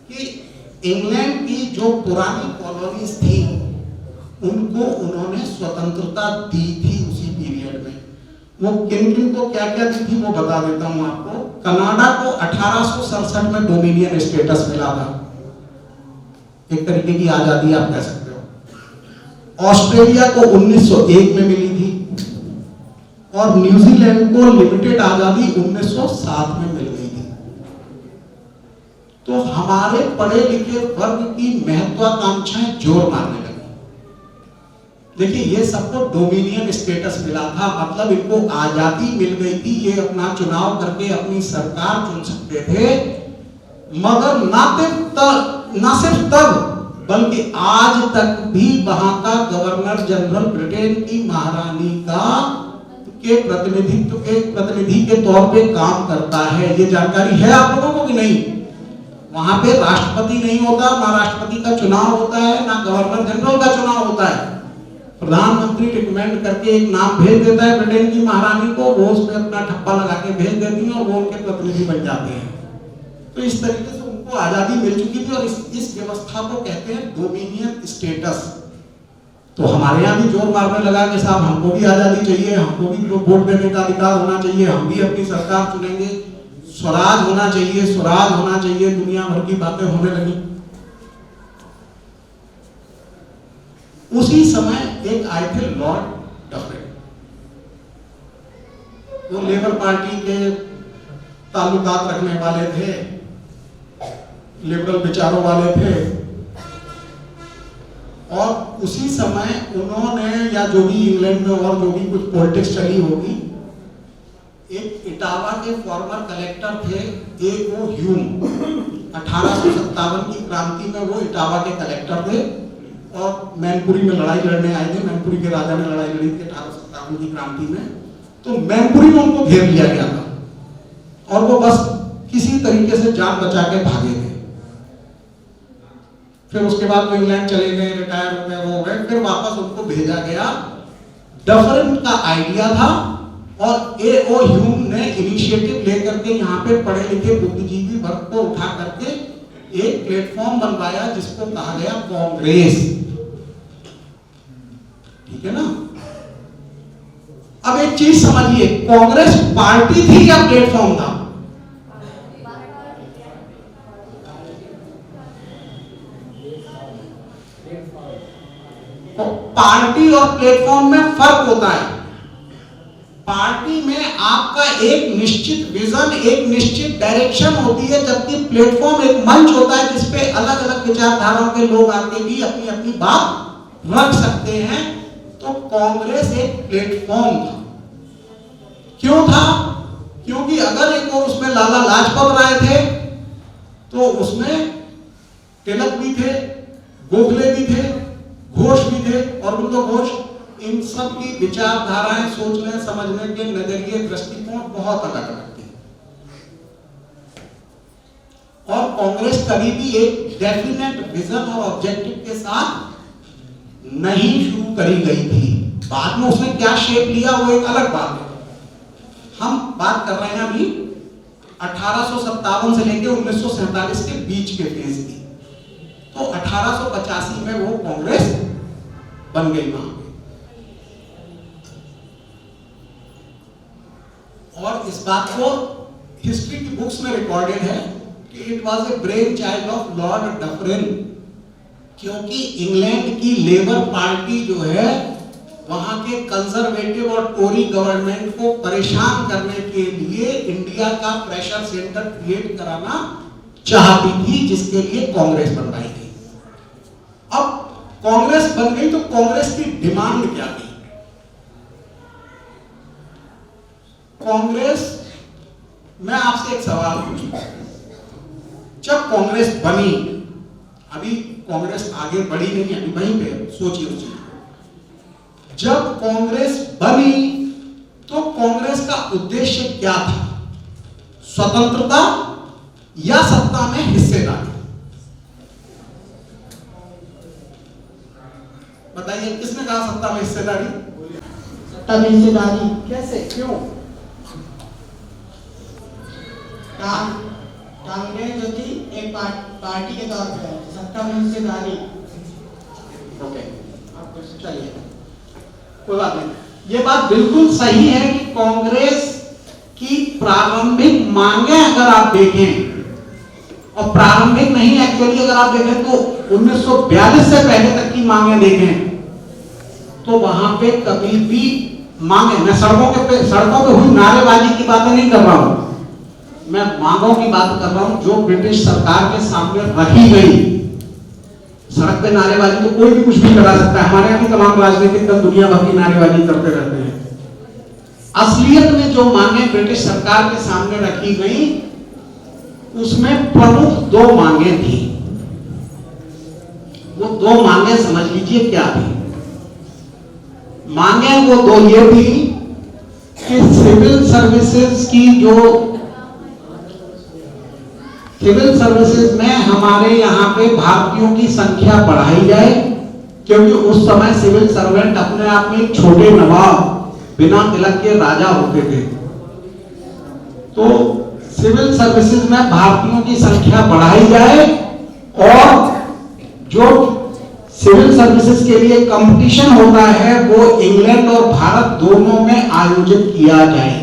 कि इंग्लैंड की जो पुरानी कॉलोनीज थी उनको उन्होंने स्वतंत्रता दी थी उसी पीरियड में। वो किन किन को क्या क्या दी थी वो बता देता हूं आपको। कनाडा को 1867 में डोमिनियन स्टेटस मिला था, एक तरीके की आजादी आप कह सकते हो। ऑस्ट्रेलिया को 1901 में मिली थी और न्यूजीलैंड को लिमिटेड आजादी 1907 में मिल गई थी। तो हमारे पढ़े लिखे वर्ग की महत्वाकांक्षाएं जोर मारने लगी। देखिए, ये सबको डोमिनियन स्टेटस मिला था, मतलब इनको आजादी मिल गई थी, ये अपना चुनाव करके अपनी सरकार चुन सकते थे। मगर ना सिर्फ तब बल्कि आज तक भी वहां का गवर्नर जनरल ब्रिटेन की महारानी का के प्रतिनिधि के तौर पे काम करता है। ये जानकारी है आप लोगों को कि नहीं? वहां पे राष्ट्रपति नहीं होता, ना राष्ट्रपति का चुनाव होता है, ना गवर्नर जनरल का चुनाव होता है। प्रधानमंत्री रिकमेंड करके एक नाम भेज देता है ब्रिटेन की महारानी को, वो उसमें अपना ठप्पा लगा के भेज देती है और वो उनके प्रतिनिधि बन जाते हैं। तो इस तरीके से उनको आजादी मिल चुकी थी और इस व्यवस्था को कहते हैं डोमिनियन स्टेटस। तो हमारे यहाँ भी जोर मारने लगा कि साहब हमको भी आजादी चाहिए, हमको भी वोट देने का अधिकार होना चाहिए, हम भी अपनी सरकार चुनेंगे, स्वराज होना चाहिए, स्वराज होना चाहिए, दुनिया भर की बातें होने लगी। उसी समय एक आए थे लॉर्ड डफरिन, वो लेबर पार्टी के ताल्लुकात रखने वाले थे, लिबरल विचारों वाले थे। और उसी समय उन्होंने, या जो भी इंग्लैंड में और जो भी कुछ पॉलिटिक्स चली होगी, एक इटावा के फॉर्मर कलेक्टर थे A.O. ह्यूम। 1857 की क्रांति में वो इटावा के कलेक्टर थे और मैनपुरी में लड़ाई लड़ने आए थे। मैनपुरी के राजा ने लड़ाई लड़ी थी 1857 की क्रांति में। तो मैनपुरी में उनको घेर लिया गया था और वो बस किसी तरीके से जान बचा के भागे थे। फिर उसके बाद वो इंग्लैंड चले गए, रिटायर हो गए, वो हो गए, फिर वापस उनको भेजा गया। डफरिन का आइडिया था और A.O. ह्यूम ने इनिशिएटिव लेकर के यहाँ पे पढ़े लिखे बुद्धिजीवी वर्ग को उठा करके एक प्लेटफॉर्म बनवाया जिसको कहा गया कांग्रेस। ठीक है ना? अब एक चीज समझिए, कांग्रेस पार्टी थी या प्लेटफॉर्म था? पार्टी और प्लेटफॉर्म में फर्क होता है। पार्टी में आपका एक निश्चित विजन, एक निश्चित डायरेक्शन होती है, जबकि प्लेटफॉर्म एक मंच होता है जिसपे अलग अलग विचारधाराओं के लोग आके भी अपनी अपनी बात रख सकते हैं। तो कांग्रेस एक प्लेटफॉर्म था। क्यों था? क्योंकि अगर एक और उसमें लाला लाजपत राय थे तो उसमें तिलक भी थे, गोखले भी थे, घोष भी थे, अरविंदो घोष। इन सब की विचारधाराएं, सोचने समझने के नजरिए, दृष्टिकोण बहुत अलग अलग थे। और कांग्रेस कभी भी एक डेफिनेट विजन और ऑब्जेक्टिव के साथ नहीं शुरू करी गई थी। बाद में उसने क्या शेप लिया वो एक अलग बात है। हम बात कर रहे हैं अभी 1857 से लेकर 1947 के बीच के फेज की। तो 1885 में वो कांग्रेस बन गई वहां पे। और इस बात को हिस्ट्री की बुक्स में रिकॉर्डेड है कि it was a brain child of Lord Dufferin, क्योंकि इंग्लैंड की लेबर पार्टी जो है वहां के कंजर्वेटिव और टोरी गवर्नमेंट को परेशान करने के लिए इंडिया का प्रेशर सेंटर क्रिएट कराना चाहती थी, जिसके लिए कांग्रेस बनवाई गई। अब कांग्रेस बन गई तो कांग्रेस की डिमांड क्या थी? कांग्रेस, मैं आपसे एक सवाल पूछूं, जब कांग्रेस बनी, अभी कांग्रेस आगे बढ़ी नहीं, अभी वहीं पे सोचिए उस चीज। जब कांग्रेस बनी तो कांग्रेस का उद्देश्य क्या था? स्वतंत्रता या सत्ता में हिस्सेदारी? बताइए, किसने कहा सत्ता में हिस्सेदारी? सत्ता में हिस्सेदारी कैसे, क्यों? कांग्रेस जो थी एक पार्टी पार्टी के तौर पे है, सत्ता में हिस्सेदारी। ओके, आप चलिए, कोई बात नहीं। ये बात बिल्कुल सही है कि कांग्रेस की प्रारंभिक मांगे अगर आप देखें, और प्रारंभिक नहीं, एक्चुअली अगर आप देखें तो 1942 से पहले तक की मांगे देखें तो वहां पे कभी भी मांगे, मैं सड़कों पे हुई नारेबाजी की बातें नहीं कर रहा हूं, मैं मांगों की बात कर रहा हूं जो ब्रिटिश सरकार के सामने रखी गई। सड़क पे नारेबाजी तो कोई भी कुछ भी करा सकता है, हमारे यहाँ भी तमाम राजनीतिक दल दुनिया भर की नारेबाजी करते रहते हैं। असलियत में जो मांगे ब्रिटिश सरकार के सामने रखी गई उसमें प्रमुख दो मांगे थी। वो दो मांगे समझ लीजिए क्या थी। मांगे वो दो ये थी कि सिविल सर्विसेज में हमारे यहाँ पे भारतीयों की संख्या बढ़ाई जाए, क्योंकि उस समय सिविल सर्वेंट अपने आप में छोटे नवाब बिना तिलक के राजा होते थे। तो सिविल सर्विसेज में भारतीयों की संख्या बढ़ाई जाए और जो सिविल सर्विसेज के लिए कंपटीशन होता है वो इंग्लैंड और भारत दोनों में आयोजित किया जाए।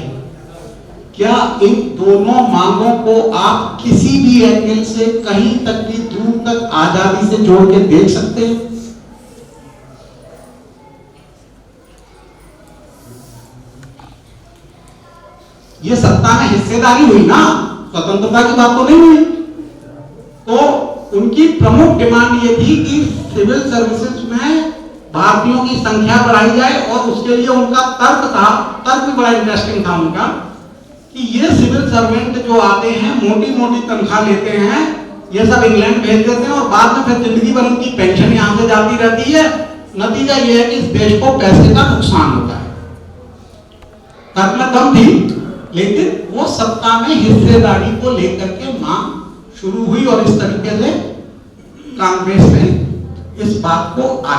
क्या इन दोनों मांगों को आप किसी भी एंगल से कहीं तक भी दूर तक आजादी से जोड़ के देख सकते हैं? ये सत्ता में हिस्सेदारी हुई ना, स्वतंत्रता की बात तो नहीं हुई। तो उनकी प्रमुख डिमांड ये थी कि सिविल सर्विसेज में भारतीयों की संख्या बढ़ाई जाए, और उसके लिए उनका तर्क भी बड़ा इंटरेस्टिंग था उनका, कि ये सिविल सर्वेंट जो आते हैं मोटी मोटी तनख्वाह लेते हैं, ये सब इंग्लैंड भेज देते हैं और बाद में फिर जिंदगी भर उनकी पेंशन यहां से जाती रहती है। नतीजा ये है कि इस देश को पैसे का नुकसान होता है। तर्क में दम थी, लेकिन वो सत्ता में हिस्सेदारी को लेकर के मांग शुरू हुई और इस तरीके से कांग्रेस ने इस बात को